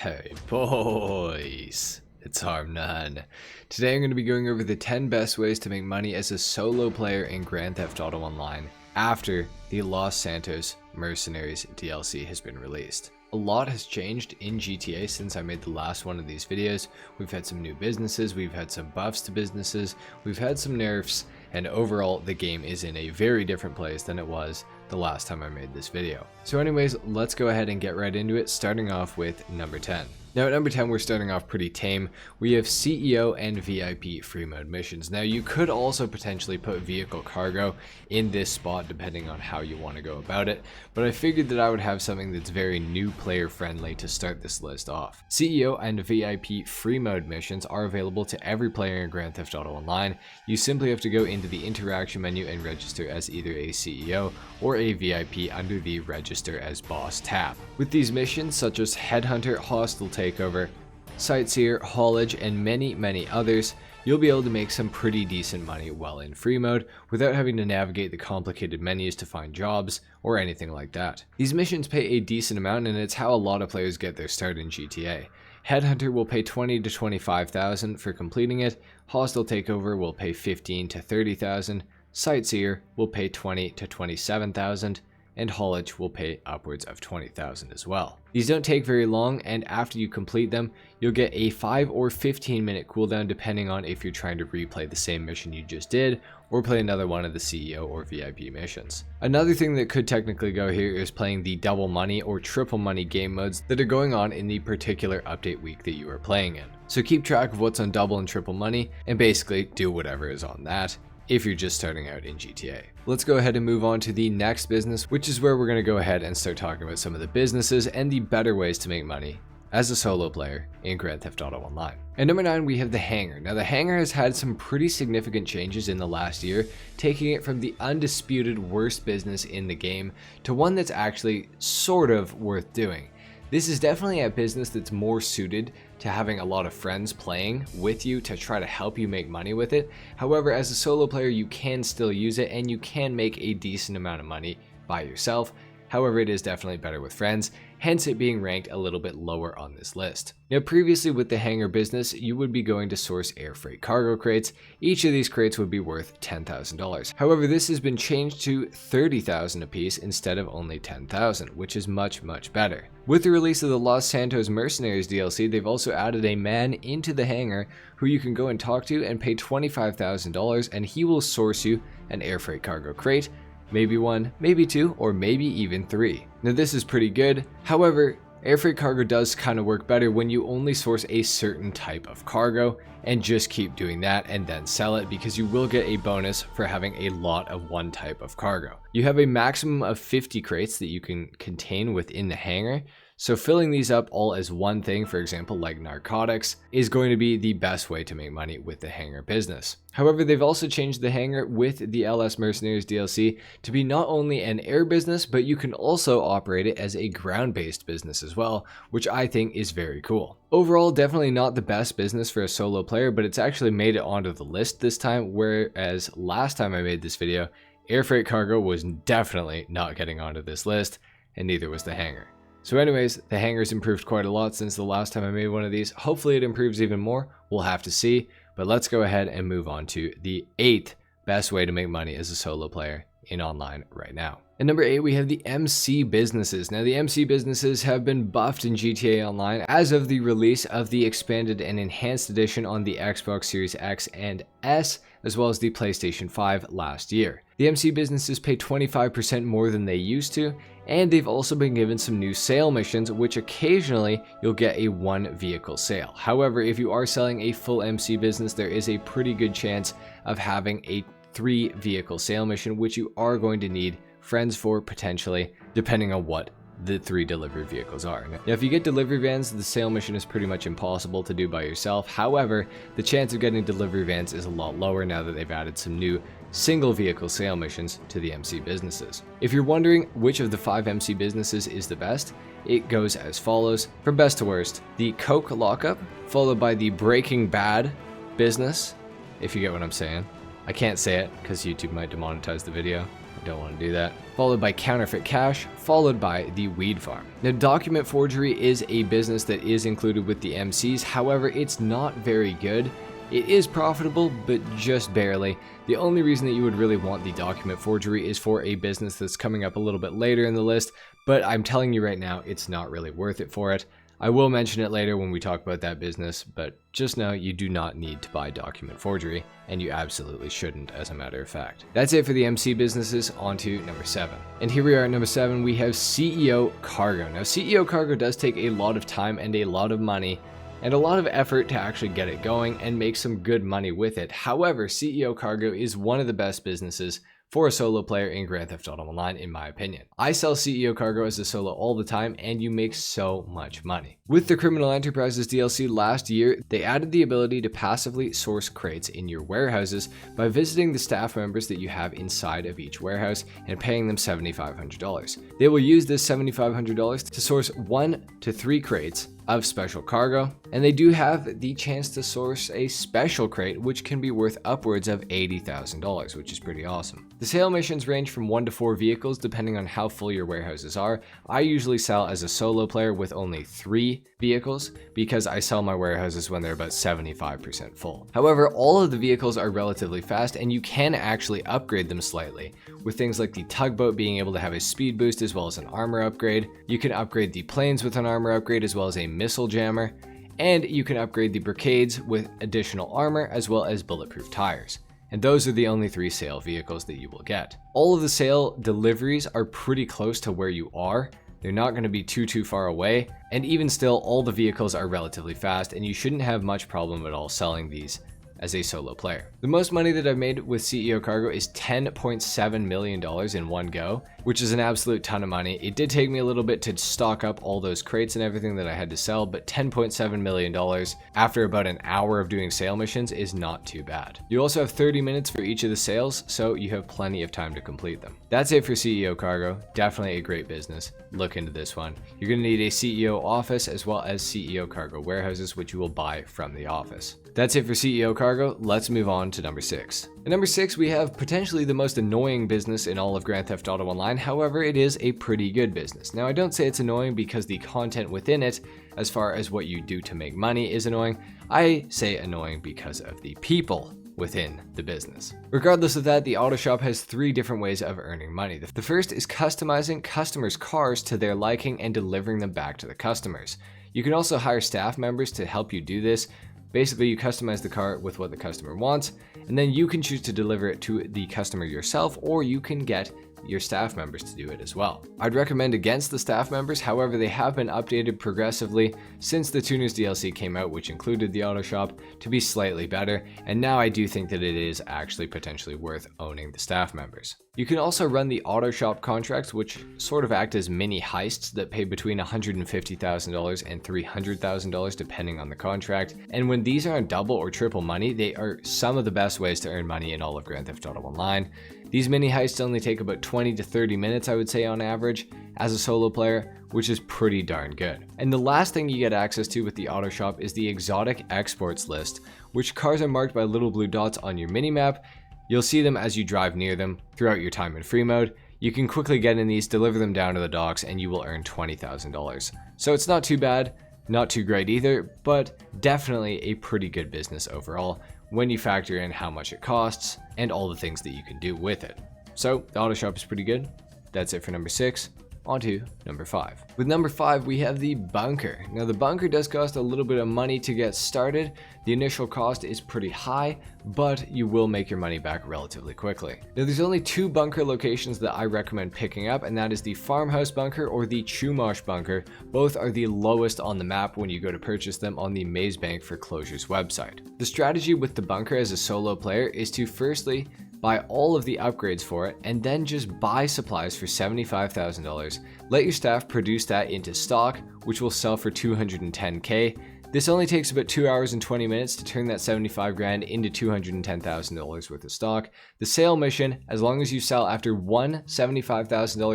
Hey boys, it's HarmNone. Today I'm going to be going over the 10 best ways to make money as a solo player in Grand Theft Auto Online after the Los Santos Mercenaries DLC has been released. A lot has changed in GTA since I made the last one of these videos. We've had some new businesses, we've had some buffs to businesses, we've had some nerfs, and overall the game is in a very different place than it was the last time I made this video. So anyways, let's go ahead and get right into it, starting off with number 10. Now at number 10, we're starting off pretty tame. We have CEO and VIP free mode missions. Now you could also potentially put vehicle cargo in this spot depending on how you want to go about it, but I figured that I would have something that's very new player friendly to start this list off. CEO and VIP free mode missions are available to every player in Grand Theft Auto Online. You simply have to go into the interaction menu and register as either a CEO or a VIP under the register as boss tab. With these missions such as Headhunter, Hostile Takeover, Sightseer, Haulage, and many others, you'll be able to make some pretty decent money while in free mode without having to navigate the complicated menus to find jobs or anything like that. These missions pay a decent amount, and it's how a lot of players get their start in GTA. Headhunter will pay $20,000 to $25,000 for completing it, Hostile Takeover will pay $15,000 to $30,000, Sightseer will pay $20,000 to $27,000, and Haulage will pay upwards of $20,000 as well. These don't take very long, and after you complete them, you'll get a 5 or 15 minute cooldown depending on if you're trying to replay the same mission you just did or play another one of the CEO or VIP missions. Another thing that could technically go here is playing the double money or triple money game modes that are going on in the particular update week that you are playing in. So keep track of what's on double and triple money and basically do whatever is on that if you're just starting out in GTA. Let's go ahead and move on to the next business, which is where we're going to go ahead and start talking about some of the businesses and the better ways to make money as a solo player in Grand Theft Auto Online. At number 9, we have the Hangar. Now the Hangar has had some pretty significant changes in the last year, taking it from the undisputed worst business in the game to one that's actually sort of worth doing. This is definitely a business that's more suited to having a lot of friends playing with you to try to help you make money with it. However, as a solo player, you can still use it and you can make a decent amount of money by yourself. However, it is definitely better with friends, hence it being ranked a little bit lower on this list. Now previously with the Hangar business, you would be going to source air freight cargo crates. Each of these crates would be worth $10,000. However, this has been changed to $30,000 a piece instead of only $10,000, which is much better. With the release of the Los Santos Mercenaries DLC, they've also added a man into the Hangar who you can go and talk to and pay $25,000, and he will source you an air freight cargo crate. Maybe 1, maybe 2, or maybe even 3. Now this is pretty good. However, air freight cargo does kind of work better when you only source a certain type of cargo and just keep doing that and then sell it, because you will get a bonus for having a lot of one type of cargo. You have a maximum of 50 crates that you can contain within the Hangar. So filling these up all as one thing, for example like narcotics, is going to be the best way to make money with the Hangar business. However, they've also changed the Hangar with the LS Mercenaries DLC to be not only an air business, but you can also operate it as a ground-based business as well, which I think is very cool. Overall, definitely not the best business for a solo player, but it's actually made it onto the list this time, whereas last time I made this video, air freight cargo was definitely not getting onto this list, and neither was the Hangar. So anyways, the Hangar's improved quite a lot since the last time I made one of these. Hopefully it improves even more. We'll have to see. But let's go ahead and move on to the 8th best way to make money as a solo player in online right now. At number 8, we have the MC businesses. Now the MC businesses have been buffed in GTA Online as of the release of the expanded and enhanced edition on the Xbox Series X and S, as well as the PlayStation 5 last year. The MC businesses pay 25% more than they used to, and they've also been given some new sale missions, which occasionally you'll get a 1 vehicle sale. However, if you are selling a full MC business, there is a pretty good chance of having a 3 vehicle sale mission, which you are going to need friends for potentially, depending on what the 3 delivery vehicles are. Now, if you get delivery vans, the sale mission is pretty much impossible to do by yourself. However, the chance of getting delivery vans is a lot lower now that they've added some new single vehicle sale missions to the MC businesses. If you're wondering which of the 5 MC businesses is the best, it goes as follows. From best to worst, the Coke lockup, followed by the Breaking Bad business, if you get what I'm saying. I can't say it because YouTube might demonetize the video. don't want to do that. Followed by counterfeit cash, followed by the weed farm. Now, document forgery is a business that is included with the MCs, however, it's not very good. It is profitable, but just barely. The only reason that you would really want the document forgery is for a business that's coming up a little bit later in the list, but I'm telling you right now, it's not really worth it for it. I will mention it later when we talk about that business, but just know you do not need to buy document forgery, and you absolutely shouldn't, as a matter of fact. That's it for the MC businesses. On to number 7. And here we are at number 7, we have CEO Cargo. Now, CEO Cargo does take a lot of time and a lot of money, and a lot of effort to actually get it going and make some good money with it. However, CEO Cargo is one of the best businesses for a solo player in Grand Theft Auto Online, in my opinion. I sell CEO Cargo as a solo all the time, and you make so much money. With the Criminal Enterprises DLC last year, they added the ability to passively source crates in your warehouses by visiting the staff members that you have inside of each warehouse and paying them $7,500. They will use this $7,500 to source 1 to 3 crates of special cargo, and they do have the chance to source a special crate which can be worth upwards of $80,000, which is pretty awesome. The sale missions range from 1 to 4 vehicles depending on how full your warehouses are. I usually sell as a solo player with only 3 vehicles because I sell my warehouses when they're about 75% full. However, all of the vehicles are relatively fast and you can actually upgrade them slightly, with things like the tugboat being able to have a speed boost as well as an armor upgrade. You can upgrade the planes with an armor upgrade as well as a missile jammer, and you can upgrade the brigades with additional armor as well as bulletproof tires. And those are the only 3 sale vehicles that you will get. All of the sale deliveries are pretty close to where you are. They're not going to be too far away, and even still, all the vehicles are relatively fast, and you shouldn't have much problem at all selling these as a solo player. The most money that I've made with CEO Cargo is $10.7 million in one go, which is an absolute ton of money. It did take me a little bit to stock up all those crates and everything that I had to sell, but $10.7 million after about an hour of doing sale missions is not too bad. You also have 30 minutes for each of the sales, so you have plenty of time to complete them. That's it for CEO Cargo. Definitely a great business. Look into this one. You're going to need a CEO office as well as CEO Cargo warehouses, which you will buy from the office. That's it for CEO Cargo. Let's move on to number 6. At number 6, we have potentially the most annoying business in all of Grand Theft Auto Online. However, it is a pretty good business. Now, I don't say it's annoying because the content within it, as far as what you do to make money, is annoying. I say annoying because of the people within the business. Regardless of that, the auto shop has 3 different ways of earning money. The first is customizing customers' cars to their liking and delivering them back to the customers. You can also hire staff members to help you do this. Basically, you customize the car with what the customer wants, and then you can choose to deliver it to the customer yourself, or you can get your staff members to do it as well. I'd recommend against the staff members, however, they have been updated progressively since the Tuners DLC came out, which included the auto shop, to be slightly better, and now I do think that it is actually potentially worth owning the staff members. You can also run the auto shop contracts, which sort of act as mini heists that pay between $150,000 and $300,000 depending on the contract. And when these are on double or triple money, they are some of the best ways to earn money in all of Grand Theft Auto Online. These mini heists only take about 20 to 30 minutes, I would say, on average, as a solo player, which is pretty darn good. And the last thing you get access to with the auto shop is the exotic exports list, which cars are marked by little blue dots on your minimap. You'll see them as you drive near them throughout your time in free mode. You can quickly get in these, deliver them down to the docks, and you will earn $20,000. So it's not too bad, not too great either, but definitely a pretty good business overall when you factor in how much it costs and all the things that you can do with it. So the auto shop is pretty good. That's it for number 6. On to number 5. With number 5, we have the bunker. Now, the bunker does cost a little bit of money to get started. The initial cost is pretty high, but you will make your money back relatively quickly. Now, there's only 2 bunker locations that I recommend picking up, and that is the farmhouse bunker or the Chumash bunker. Both are the lowest on the map when you go to purchase them on the Maze Bank Foreclosures website. The strategy with the bunker as a solo player is to firstly buy all of the upgrades for it, and then just buy supplies for $75,000. Let your staff produce that into stock, which will sell for $210K. This only takes about 2 hours and 20 minutes to turn that 75 grand into $210,000 worth of stock. The sale mission, as long as you sell after one $75,000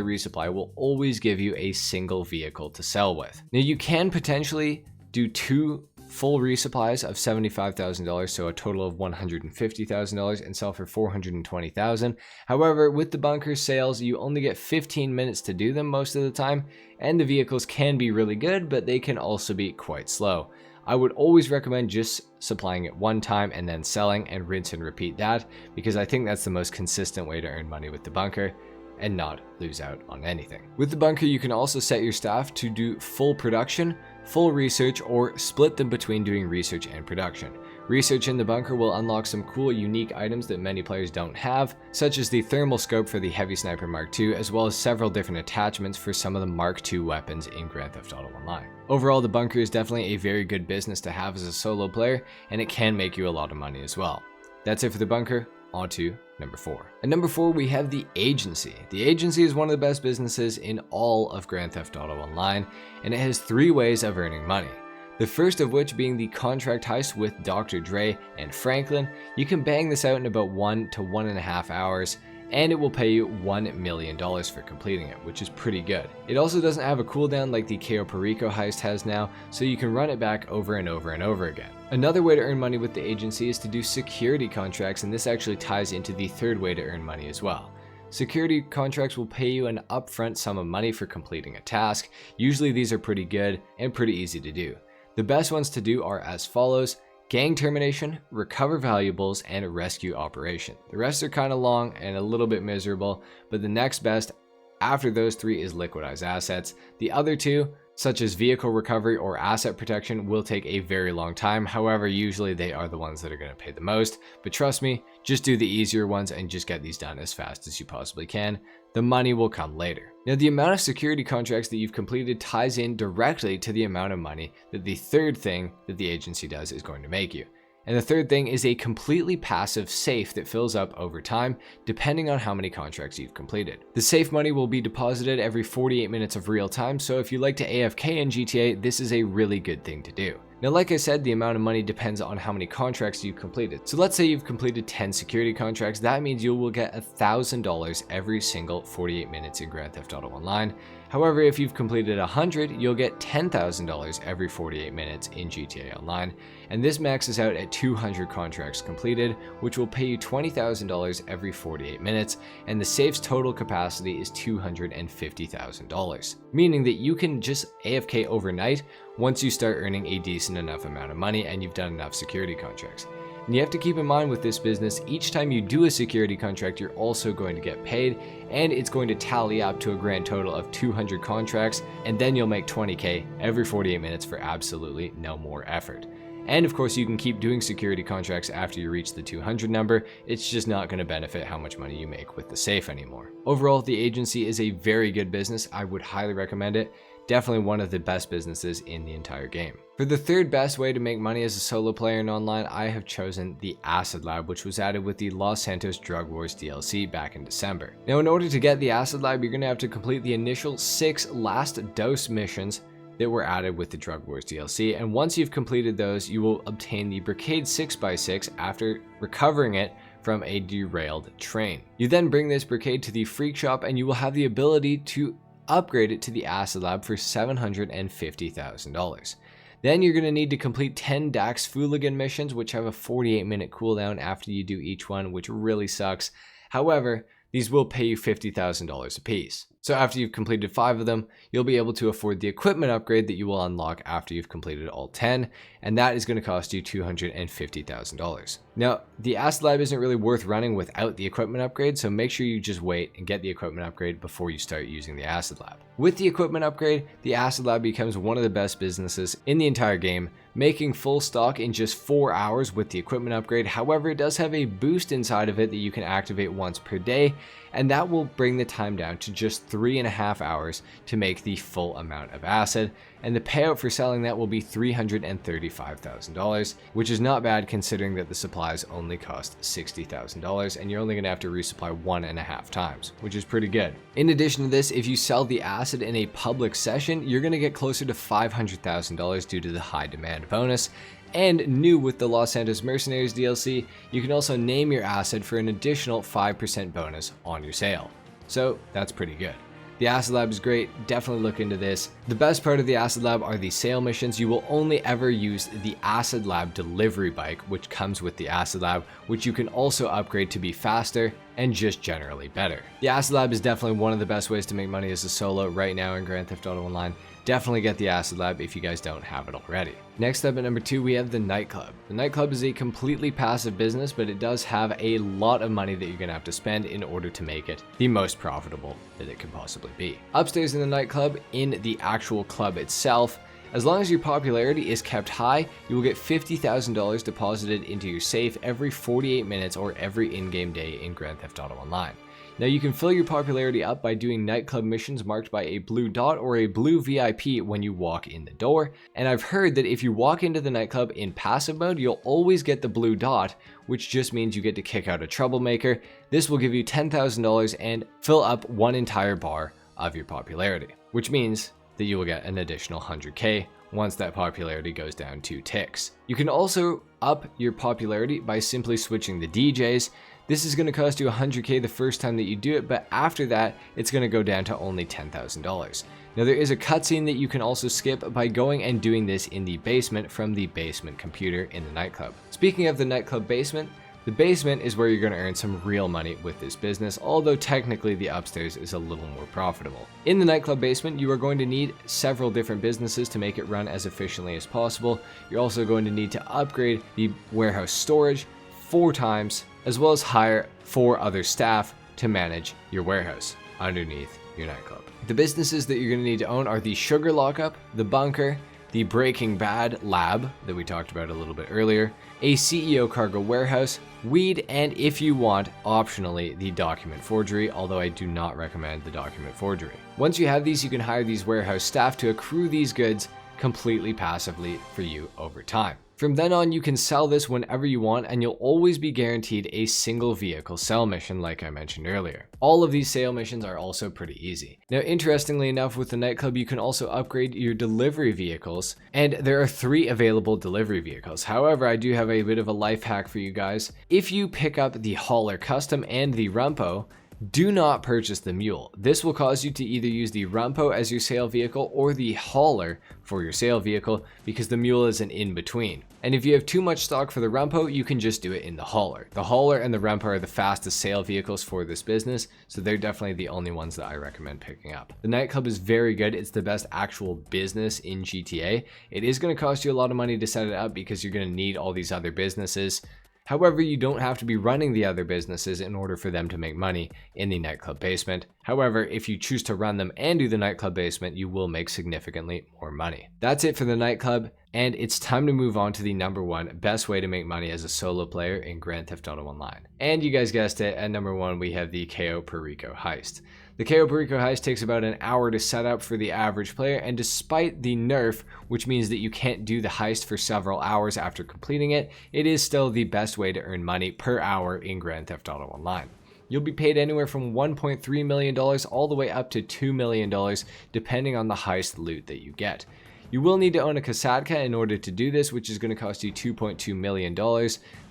resupply, will always give you a single vehicle to sell with. Now, you can potentially do 2 full resupplies of $75,000, so a total of $150,000, and sell for $420,000. However, with the bunker sales, you only get 15 minutes to do them most of the time, and the vehicles can be really good, but they can also be quite slow. I would always recommend just supplying it one time and then selling, and rinse and repeat that, because I think that's the most consistent way to earn money with the bunker and not lose out on anything. With the bunker, you can also set your staff to do full production, full research, or split them between doing research and production. Research in the bunker will unlock some cool, unique items that many players don't have, such as the thermal scope for the Heavy Sniper Mark II, as well as several different attachments for some of the Mark II weapons in Grand Theft Auto Online. Overall, the bunker is definitely a very good business to have as a solo player, and it can make you a lot of money as well. That's it for the bunker. On to number 4. At number 4, we have the agency. The agency is one of the best businesses in all of Grand Theft Auto Online, and it has 3 ways of earning money. The first of which being the contract heist with Dr. Dre and Franklin. You can bang this out in about 1 to 1.5 hours, and it will pay you $1 million for completing it, which is pretty good. It also doesn't have a cooldown like the Cayo Perico heist has now, so you can run it back over and over and over again. Another way to earn money with the agency is to do security contracts, and this actually ties into the third way to earn money as well. Security contracts will pay you an upfront sum of money for completing a task. Usually these are pretty good and pretty easy to do. The best ones to do are as follows: gang termination, recover valuables, and rescue operation. The rest are kind of long and a little bit miserable, but the next best after those 3 is liquidize assets. The other 2, such as vehicle recovery or asset protection, will take a very long time. However, usually they are the ones that are going to pay the most. But trust me, just do the easier ones and just get these done as fast as you possibly can. The money will come later. Now, the amount of security contracts that you've completed ties in directly to the amount of money that the third thing that the agency does is going to make you. And the third thing is a completely passive safe that fills up over time, depending on how many contracts you've completed. The safe money will be deposited every 48 minutes of real time, so if you like to AFK in GTA, this is a really good thing to do. Now, like I said, the amount of money depends on how many contracts you've completed. So let's say you've completed 10 security contracts. That means you will get $1,000 every single 48 minutes in Grand Theft Auto Online. However, if you've completed 100, you'll get $10,000 every 48 minutes in GTA Online. And this maxes out at 200 contracts completed, which will pay you $20,000 every 48 minutes. And the safe's total capacity is $250,000, meaning that you can just AFK overnight once you start earning a decent enough amount of money and you've done enough security contracts. And you have to keep in mind with this business, each time you do a security contract, you're also going to get paid, and it's going to tally up to a grand total of 200 contracts, and then you'll make 20K every 48 minutes for absolutely no more effort. And of course, you can keep doing security contracts after you reach the 200 number. It's just not going to benefit how much money you make with the safe anymore. Overall, the agency is a very good business. I would highly recommend it. Definitely one of the best businesses in the entire game. For the third best way to make money as a solo player in online, I have chosen the Acid Lab, which was added with the Los Santos Drug Wars DLC back in December. Now, in order to get the Acid Lab, you're going to have to complete the initial 6 last dose missions that were added with the Drug Wars DLC, and once you've completed those, you will obtain the Brigade 6x6 after recovering it from a derailed train. You then bring this Brigade to the Freak Shop, and you will have the ability to upgrade it to the Acid Lab for $750,000. Then you're going to need to complete 10 Dax Fooligan missions, which have a 48-minute cooldown after you do each one, which really sucks. However, these will pay you $50,000 a piece. So after you've completed 5 of them, you'll be able to afford the equipment upgrade that you will unlock after you've completed all 10, and that is going to cost you $250,000. Now, the Acid Lab isn't really worth running without the equipment upgrade, so make sure you just wait and get the equipment upgrade before you start using the Acid Lab. With the equipment upgrade, the Acid Lab becomes one of the best businesses in the entire game, making full stock in just 4 hours with the equipment upgrade. However, it does have a boost inside of it that you can activate once per day, and that will bring the time down to just 3.5 hours to make the full amount of acid, and the payout for selling that will be $335,000, which is not bad considering that the supplies only cost $60,000 and you're only going to have to resupply 1.5 times, which is pretty good. In addition to this, if you sell the acid in a public session, you're going to get closer to $500,000 due to the high demand bonus. And new with the Los Santos Mercenaries DLC, you can also name your acid for an additional 5% bonus on your sale. So that's pretty good. The Acid Lab is great, definitely look into this. The best part of the Acid Lab are the sale missions. You will only ever use the Acid Lab delivery bike, which comes with the Acid Lab, which you can also upgrade to be faster and just generally better. The Acid Lab is definitely one of the best ways to make money as a solo right now in Grand Theft Auto Online. Definitely get the Acid Lab if you guys don't have it already. Next up at number 2, we have the Nightclub. The Nightclub is a completely passive business, but it does have a lot of money that you're gonna have to spend in order to make it the most profitable that it can possibly be. Upstairs in the Nightclub, in the actual club itself, as long as your popularity is kept high, you will get $50,000 deposited into your safe every 48 minutes or every in-game day in Grand Theft Auto Online. Now you can fill your popularity up by doing nightclub missions marked by a blue dot or a blue VIP when you walk in the door, and I've heard that if you walk into the nightclub in passive mode, you'll always get the blue dot, which just means you get to kick out a troublemaker. This will give you $10,000 and fill up one entire bar of your popularity, which means that you will get an additional 100k once that popularity goes down 2 ticks. You can also up your popularity by simply switching the DJs. This is going to cost you 100k the first time that you do it, but after that, it's going to go down to only $10,000. Now there is a cutscene that you can also skip by going and doing this in the basement from the basement computer in the nightclub. Speaking of the nightclub basement, the basement is where you're going to earn some real money with this business, although technically the upstairs is a little more profitable. In the nightclub basement, you are going to need several different businesses to make it run as efficiently as possible. You're also going to need to upgrade the warehouse storage 4 times, as well as hire 4 other staff to manage your warehouse underneath your nightclub. The businesses that you're going to need to own are the Sugar Lockup, the Bunker, the Breaking Bad Lab that we talked about a little bit earlier, a CEO Cargo Warehouse, Weed, and if you want, optionally, the Document Forgery, although I do not recommend the Document Forgery. Once you have these, you can hire these warehouse staff to accrue these goods completely passively for you over time. From then on, you can sell this whenever you want, and you'll always be guaranteed a single vehicle sell mission like I mentioned earlier. All of these sale missions are also pretty easy. Now, interestingly enough, with the nightclub, you can also upgrade your delivery vehicles, and there are 3 available delivery vehicles. However, I do have a bit of a life hack for you guys. If you pick up the Hauler Custom and the Rumpo, do not purchase the Mule. This will cause you to either use the Rumpo as your sale vehicle or the Hauler for your sale vehicle, because the Mule is an in-between. And if you have too much stock for the Rumpo, you can just do it in the Hauler. The Hauler and the Rumpo are the fastest sale vehicles for this business, so they're definitely the only ones that I recommend picking up. The nightclub is very good. It's the best actual business in GTA. It is going to cost you a lot of money to set it up because you're going to need all these other businesses. However, you don't have to be running the other businesses in order for them to make money in the nightclub basement. However, if you choose to run them and do the nightclub basement, you will make significantly more money. That's it for the nightclub, and it's time to move on to the number 1 best way to make money as a solo player in Grand Theft Auto Online. And you guys guessed it, at number 1 we have the KO Perico heist. The KO Perico heist takes about an hour to set up for the average player, and despite the nerf, which means that you can't do the heist for several hours after completing it, it is still the best way to earn money per hour in Grand Theft Auto Online. You'll be paid anywhere from $1.3 million all the way up to $2 million, depending on the heist loot that you get. You will need to own a Kasatka in order to do this, which is going to cost you $2.2 million.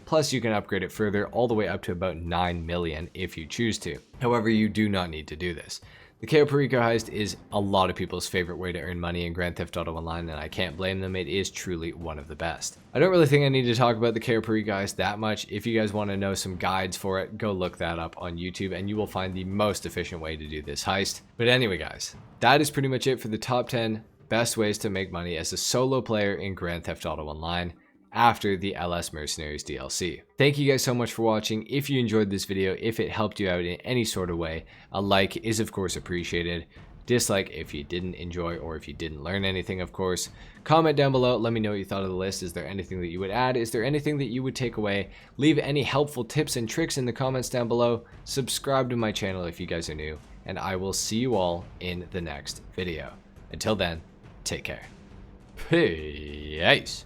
Plus, you can upgrade it further all the way up to about $9 million if you choose to. However, you do not need to do this. The KO Perico heist is a lot of people's favorite way to earn money in Grand Theft Auto Online, and I can't blame them. It is truly one of the best. I don't really think I need to talk about the KO Perico heist that much. If you guys want to know some guides for it, go look that up on YouTube, and you will find the most efficient way to do this heist. But anyway, guys, that is pretty much it for the top 10 best ways to make money as a solo player in Grand Theft Auto Online after the LS Mercenaries DLC. Thank you guys so much for watching. If you enjoyed this video, if it helped you out in any sort of way, a like is of course appreciated. Dislike if you didn't enjoy or if you didn't learn anything, of course. Comment down below, let me know what you thought of the list. Is there anything that you would add? Is there anything that you would take away? Leave any helpful tips and tricks in the comments down below. Subscribe to my channel if you guys are new, and I will see you all in the next video. Until then, take care. Peace.